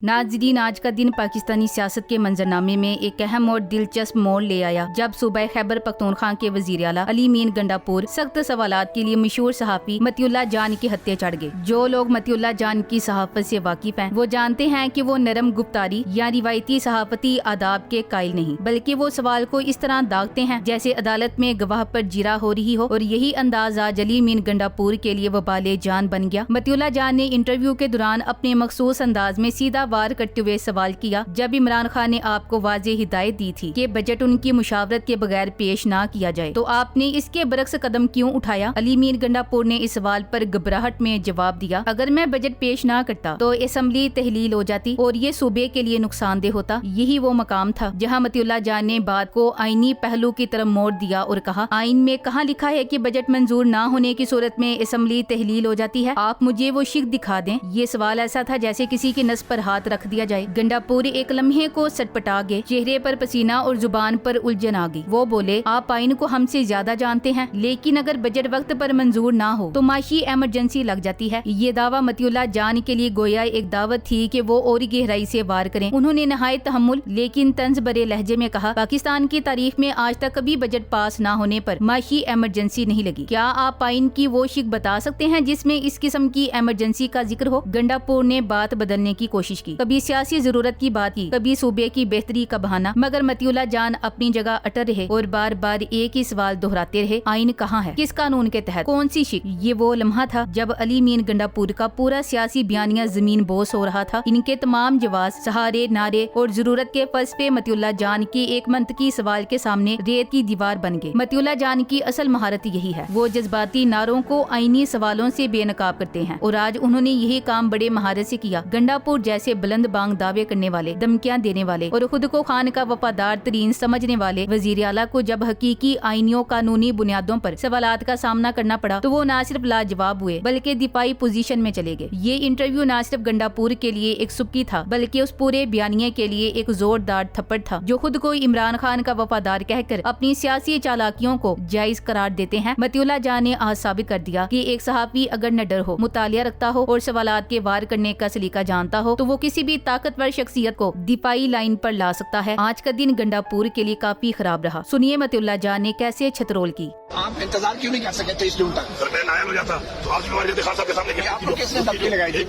नाज़रीन, आज का दिन पाकिस्तानी सियासत के मंजरनामे में एक अहम और दिलचस्प मोड़ ले आया जब सूबा खैबर पख्तूनख्वा के वज़ीर आला अली मीन गंडापुर सख्त सवालात के लिए मशहूर सहाफ़ी मतीउल्लाह जान के हत्थे चढ़ गए। जो लोग मतीउल्लाह जान की सहाफ़त से वाकिफ हैं वो जानते हैं कि वो नरम गुफ्तारी या रिवायती सहाफ़ती आदाब के कायल नहीं, बल्कि वो सवाल को इस तरह दागते हैं जैसे अदालत में गवाह पर जिरा हो रही हो। और यही अंदाज आज अली मीन गंडापुर के लिए वबाले जान बन गया। मतीउल्लाह जान ने इंटरव्यू के दौरान अपने मखसूस अंदाज में सीधा वार करते हुए सवाल किया, जब इमरान खान ने आपको वाज़ेह हिदायत दी थी कि बजट उनकी मुशावरत के बगैर पेश ना किया जाए, तो आपने इसके बरक्स कदम क्यों उठाया? अली मीन गंडापुर ने इस सवाल पर घबराहट में जवाब दिया, अगर मैं बजट पेश ना करता तो असम्बली तहलील हो जाती और ये सूबे के लिए नुकसानदेह होता। यही वो मकाम था जहाँ मतीउल्लाह जान ने बात को आईनी पहलू की तरफ मोड़ दिया और कहा, आइन में कहाँ लिखा है कि बजट मंजूर ना होने की सूरत में असम्बली तहलील हो जाती है? आप मुझे वो शिक दिखा दें। ये सवाल ऐसा था जैसे किसी की नस पर हाथ रख दिया जाए। गंडापुर एक लम्हे को सटपटा गए, चेहरे पर पसीना और जुबान पर उलझन आ गई। वो बोले, आप आइन को हमसे ज्यादा जानते हैं, लेकिन अगर बजट वक्त पर मंजूर ना हो तो माशी इमरजेंसी लग जाती है। ये दावा मतीउल्लाह जान के लिए गोया एक दावत थी कि वो और गहराई से वार करें। उन्होंने नहायत तहम्मुल लेकिन तंज बरे लहजे में कहा, पाकिस्तान की तारीख में आज तक कभी बजट पास ना होने पर माशी इमरजेंसी नहीं लगी। क्या आप आइन की वो शिक बता सकते हैं जिसमें इस किस्म की इमरजेंसी का जिक्र हो? गंडापुर ने बात बदलने की कोशिश की, कभी सियासी जरूरत की बात की, कभी सूबे की बेहतरी का बहाना, मगर मतीउल्लाह जान अपनी जगह अटल रहे और बार बार एक ही सवाल दोहराते रहे, आइन कहाँ है, किस कानून के तहत, कौन सी शिक? ये वो लम्हा था जब अली मीन गंडापुर का पूरा सियासी बयानिया जमीन बोस हो रहा था। इनके तमाम जवाब, सहारे, नारे और जरूरत के फलसफे मतीउल्लाह जान की एक मंतकी सवाल के सामने रेत की दीवार बन गए। मतीउल्लाह जान की असल महारत यही है, वो जज्बाती नारों को आईनी सवालों से बेनकाब करते हैं और आज उन्होंने यही काम बड़े महारत से किया। गंडापुर जैसे बुलंद बांग दावे करने वाले, धमकियां देने वाले और खुद को खान का वफादार तरीन समझने वाले वजीर आला को जब हकीकी आईनियों कानूनी बुनियादों पर सवालात का सामना करना पड़ा तो वो न सिर्फ लाजवाब हुए बल्कि दिफाई पोजीशन में चले गए। ये इंटरव्यू न सिर्फ गंडापुर के लिए एक सुबकी था बल्कि उस पूरे बयानिए के लिए एक जोरदार थप्पड़ था जो खुद को इमरान खान का वफादार कहकर अपनी सियासी चालाकियों को जायज करार देते हैं। मतीउल्लाह जान ने आज साबित कर दिया कि एक सहाफी अगर निडर हो, मुतालिया रखता हो और सवालात के वार करने का सलीका जानता हो तो वो किसी भी ताकतवर शख्सियत को दिफाई लाइन पर ला सकता है। आज का दिन गंडापुर के लिए काफी खराब रहा। सुनिए मतीउल्लाह जान ने कैसे छतरोल की। आप इंतजार क्यों नहीं कर सके 23 जून तक? सर मैं नायल हो जाता तो आप जिम्मेवारी खान साहब के सामने आपको किसने धमकी लगाई थी?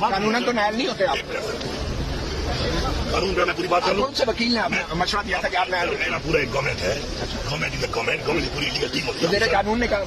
कानूनन तो नायल नहीं होते आप। कानून पे मैं पूरी बात कर लूं। कौन से वकील ने आपको मशवरा दिया था कि आप नायल हो? मेरा पूरा एक गवर्नमेंट है, गवर्नमेंट पूरी लीगल टीम होती है। मेरे कानून ने कहा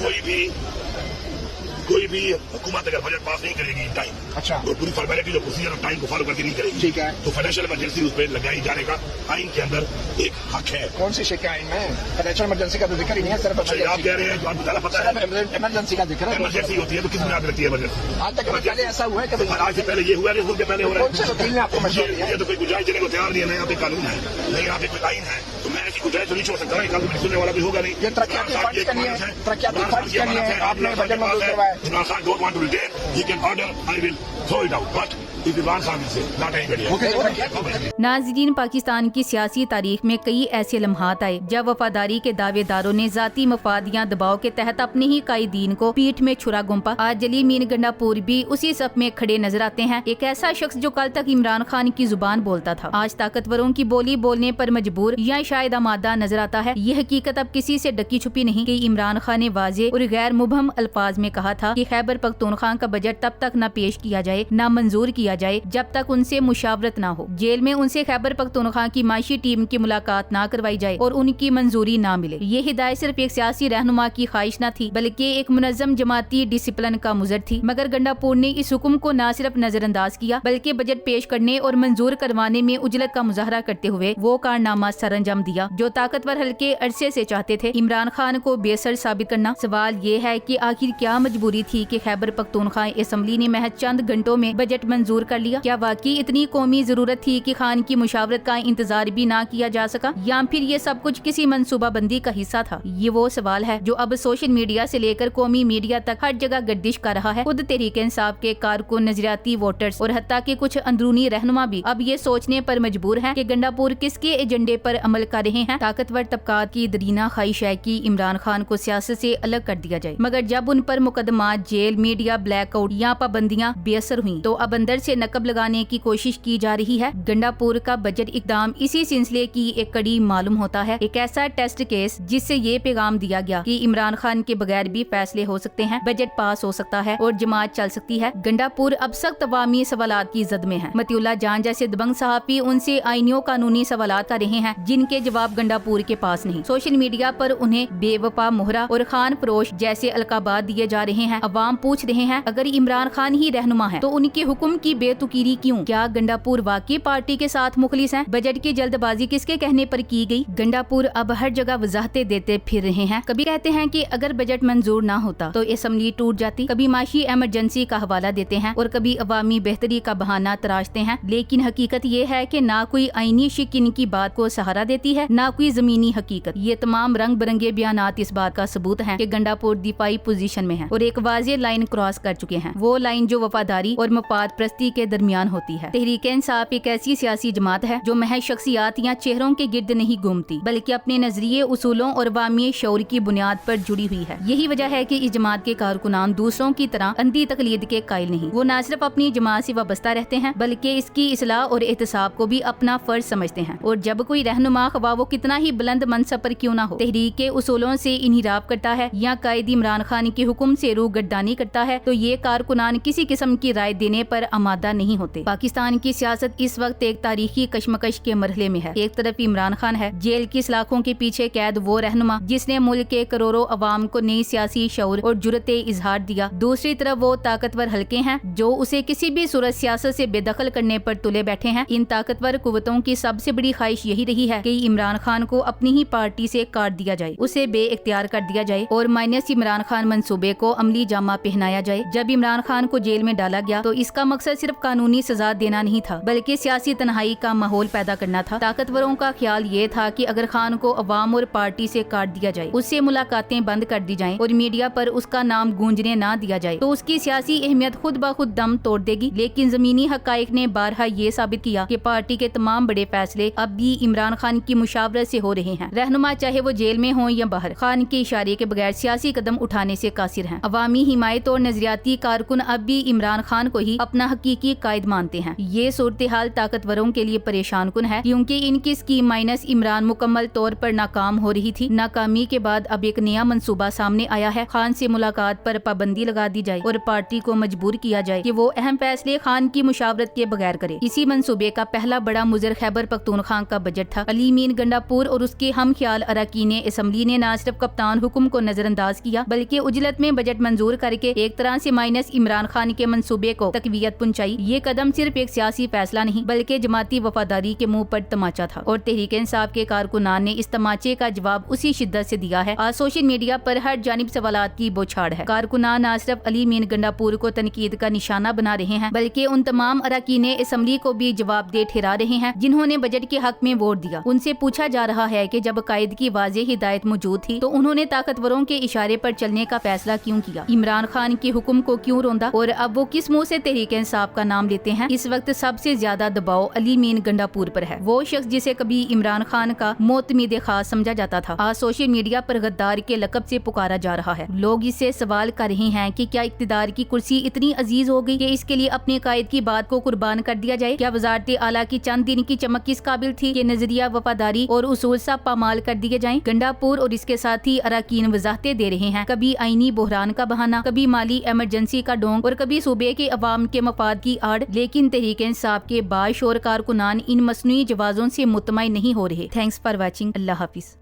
कोई भी हुकूमत अगर बजट पास नहीं करेगी टाइम, अच्छा, तो पूरी फॉर्मेलिटी जो प्रोसीजर ऑफ टाइम को फॉलो करके नहीं करेगी, ठीक है, तो फाइनेंशियल इमरजेंसी उस पर लगाई जाने का आइन के अंदर एक हक है। कौन सी शिक आइन में फाइनेंशियल इमरजेंसी का तो जिक्र ही नहीं है सर? आप कह रहे हैं जो आपको पता है इमरजेंसी का जिक्र है। इमरजेंसी होती है तो किस में याद रखती है इमरजेंसी? आज तक पहले ऐसा हुआ है कि आज से पहले ये हुआ है, पहले हो रहा है। कौन से वकील ने आपको मशवरा दिया? ये तो कोई गुजारिश देने को तैयार नहीं है। यहाँ पे कानून है, नहीं यहाँ पे कोई आइन है, तो मैं ऐसी गुजारिश तो नहीं छोड़ सकता। कानून सुनने वाला भी होगा नहीं। ये तरक्याती फंड करनी है, तरक्याती फंड करनी है, आपने बजट मंजूर करवाया। Imran Khan don't want to retain, he can order, I will throw it out, but if Imran Khan will say not anybody. नाज़रीन, पाकिस्तान की सियासी तारीख में कई ऐसे लम्हात आए जब वफादारी के दावेदारों ने जाती मफाद या दबाव के तहत अपने ही कायदीन को पीठ में छुरा गोंपा। आज अली मीन गंडापुर भी उसी सफ में खड़े नजर आते हैं। एक ऐसा शख्स जो कल तक इमरान खान की जुबान बोलता था आज ताकतवरों की बोली बोलने पर मजबूर या शायद आमादा नजर आता है। यह हकीकत अब किसी से डकी छुपी नहीं कि इमरान खान ने वाज़ेह और गैर मुबहम अल्फाज में कहा था कि खैबर पख्तूनख्वा का बजट तब तक न पेश किया जाए, न मंजूर किया जाए जब तक उनसे मुशावरत ना हो, जेल में उनसे खैबर पख्तूनख्वा की माशी टीम की मुलाकात ना करवाई जाए और उनकी मंजूरी ना मिले। ये हिदायत सिर्फ एक सियासी रहनुमा की ख्वाहिश न थी बल्कि एक मुनज़्ज़म जमाती डिसिप्लिन का मुजर थी। मगर गंडापुर ने इस हुक्म को न सिर्फ नजरअंदाज किया बल्कि बजट पेश करने और मंजूर करवाने में उजलत का मुजाहरा करते हुए वो कारनामा सरअंजाम दिया जो ताकतवर हल्के अरसे से चाहते थे, इमरान खान को बेसर साबित करना। सवाल ये है कि आखिर क्या मजबूरी थी कि खैबर पख्तूनख्वा असम्बली ने महज चंद घंटों में बजट मंजूर कर लिया? क्या वाकई इतनी कौमी जरूरत थी कि खान की मुशावरत का इंतजार भी ना किया जा सका, या फिर ये सब कुछ किसी मंसूबा बंदी का हिस्सा था? ये वो सवाल है जो अब सोशल मीडिया से लेकर कौमी मीडिया तक हर जगह गर्दिश कर रहा है। खुद तहरीक इंसाफ के कारकुन, नजरियाती वोटर्स और हत्ता के कुछ अंदरूनी रहनुमा भी अब ये सोचने पर मजबूर हैं कि गंडापुर किसके एजेंडे पर अमल कर रहे हैं। ताकतवर तबकात की दरीना ख्वाहिश है कि इमरान खान को सियासत से अलग कर दिया जाए, मगर जब उन पर मुकदमा, जेल, मीडिया ब्लैकआउट या पाबंदियां बेअसर हुई तो अब अंदर से नकब लगाने की कोशिश की जा रही है। गंडापुर का बजट इकदाम इसी सिलसिले की एक कड़ी मालूम होता है, एक ऐसा टेस्ट केस जिससे ये पैगाम दिया गया कि इमरान खान के बगैर भी फैसले हो सकते हैं, बजट पास हो सकता है और जमात चल सकती है। गंडापुर अब सख्त अवामी सवालात की जद में है। मतियुल्लाह जान जैसे दबंग सहाफी उनसे आईनियों कानूनी सवालात कर रहे हैं जिनके जवाब गंडापुर के पास नहीं। सोशल मीडिया पर उन्हें बेवफा मोहरा और खान फरोश जैसे अलकाबात दिए जा रहे हैं। अवाम पूछ रहे हैं अगर इमरान खान ही रहनुमा है तो उनके हुक्म की बेतुकीरी क्यों? क्या गंडापुर वाकई पार्टी के साथ मुखलिस हैं? बजट की जल्दबाजी किसके कहने पर की गई? गंडापुर अब हर जगह वजाहतें देते फिर रहे हैं। कभी कहते हैं कि अगर बजट मंजूर ना होता तो असेंबली टूट जाती, कभी माशी इमरजेंसी का हवाला देते हैं और कभी अवामी बेहतरी का बहाना तराशते हैं। लेकिन हकीकत ये है कि ना कोई आईनी शिक इनकी बात को सहारा देती है, ना कोई जमीनी हकीकत। ये तमाम रंग बिरंगे बयानात इस बात का सबूत हैं कि गंडापुर दिफाई पोजीशन में है और एक वाज़ेह लाइन क्रॉस कर चुके हैं, वो लाइन जो वफादारी और मफाद प्रस्ती के दरमियान होती है। तहरीक इंसाफ एक ऐसी सियासी जमात है जो महज शख्सियात या चेहरों के गिर्द नहीं घूमती बल्कि अपने नजरिए, उसूलों और अवामी शऊर की बुनियाद पर जुड़ी हुई है। यही वजह है कि इस जमात के कारकुनान दूसरों की तरह अंधी तकलीद के कायल नहीं। वो न सिर्फ अपनी जमात से वाबस्ता रहते हैं बल्कि इसकी इस्लाह और एहतसाब को भी अपना फर्ज समझते हैं। और जब कोई रहनुमा ख्वाह वो कितना ही बुलंद मनसब पर क्यों ना हो, तहरीक के उसूलों से इन्हिराफ करता है या कायद इमरान खान के हुक्म से रूगर्दानी करता है तो ये कारकुनान किसी किस्म की राय देने पर आमादा नहीं होते। पाकिस्तान की सियासत इस वक्त एक तारीखी कशमकश के मरहले में है। एक तरफ इमरान खान है, जेल की सलाखों के पीछे कैद वो रहनुमा जिसने मुल्क के करोड़ों अवाम को नई सियासी शऊर और जुर्रते इजहार दिया। दूसरी तरफ वो ताकतवर हल्के हैं जो उसे किसी भी सूरत सियासत से बेदखल करने पर तुले बैठे हैं। इन ताकतवर कुव्वतों की सबसे बड़ी ख्वाहिश यही रही है कि इमरान खान को अपनी ही पार्टी से काट दिया जाए, उसे बेइख्तियार कर दिया जाए और माइनस इमरान खान मंसूबे को अमली जामा पहनाया जाए। जब इमरान खान को जेल में डाला गया तो इसका मकसद सिर्फ कानूनी सजा देना नहीं था बल्कि सियासी तन्हाई का माहौल पैदा करना था। ताकतवरों का ख्याल ये था कि अगर खान को अवाम और पार्टी से काट दिया जाए, उससे मुलाकातें बंद कर दी जाएं और मीडिया पर उसका नाम गूंजने ना दिया जाए तो उसकी सियासी अहमियत खुद ब खुद दम तोड़ देगी। लेकिन जमीनी हकाइक ने बारहा ये साबित किया कि पार्टी के तमाम बड़े फैसले अब भी इमरान खान की मुशावरत से हो रहे हैं। रहनुमा चाहे वो जेल में हो या बाहर, खान के इशारे के बगैर सियासी कदम उठाने से कासिर हैं। अवामी हिमायत और नजरियाती कारकुन अब भी इमरान खान को ही अपना हकीकी कायद मानते हैं। ये सूरत हाल ताकतवरों के लिए परेशान कुन है क्योंकि इनकी स्कीम माइनस इमरान मुकम्मल तौर पर नाकाम हो रही थी। नाकामी के बाद अब एक नया मंसूबा सामने आया है। खान से मुलाकात पर पाबंदी लगा दी जाए और पार्टी को मजबूर किया जाए कि वो अहम फैसले खान की मुशावरत के बगैर करे। इसी मंसूबे का पहला बड़ा मुजर खैबर पख्तूनख्वा का बजट था। अली मीन गंडापुर और उसके हम ख्याल अरकान असम्बली ने न सिर्फ कप्तान हुक्म को नजरअंदाज किया बल्कि उजलत में बजट मंजूर करके एक तरह से माइनस इमरान खान के मंसूबे को तकवीयत पहुंचाई। ये कदम सिर्फ एक सियासी फैसला नहीं बल्कि जमाती वफादारी के मुंह पर तमाचा था और तहरीक इंसाफ के कारकुनान ने इस तमाचे का जवाब उसी शिद्दत से दिया है। आज सोशल मीडिया पर हर जानिब सवालात की बौछार है। कारकुनान न सिर्फ अली मीन गंडापुर को तनकीद का निशाना बना रहे हैं बल्कि उन तमाम अरकान असम्बली को भी जवाबदेह ठहरा रहे हैं जिन्होंने बजट के हक में वोट दिया। उनसे पूछा जा रहा है कि जब कायद की वाज़ेह हिदायत मौजूद थी तो उन्होंने ताकतवरों के इशारे पर चलने का फैसला क्यों किया? इमरान खान के हुक्म को क्यों रोंदा और अब वो किस मुंह से तहरीक इंसाफ का नाम लेते हैं? इस वक्त सबसे ज्यादा दबाव अली मीन गंडापुर पर है, वो शख्स जिसे कभी इमरान खान का मोतमीद खास समझा जाता था आज सोशल मीडिया पर गद्दार के लकब से पुकारा जा रहा है। लोग इससे सवाल कर रहे हैं कि क्या इक्तिदार की कुर्सी इतनी अजीज हो गई कि इसके लिए अपने कायद की बात को कुर्बान कर दिया जाए? क्या वजारत आला की चंद दिन की चमक किस काबिल थी कि नजरिया, वफादारी और उसूल सब पामाल कर दिए जाएं? गंडापुर और इसके साथी अरकान वजाहतें दे रहे हैं, कभी आईनी बहरान का बहाना, कभी माली इमरजेंसी का डोंग और कभी सूबे के अवाम के मफाद की आड़। लेकिन तहरीक इंसाफ के बाशोर कारकुनान इन मसनूई जवाज़ों से मुतमईन नहीं हो रहे। Thanks for watching. Allah Hafiz.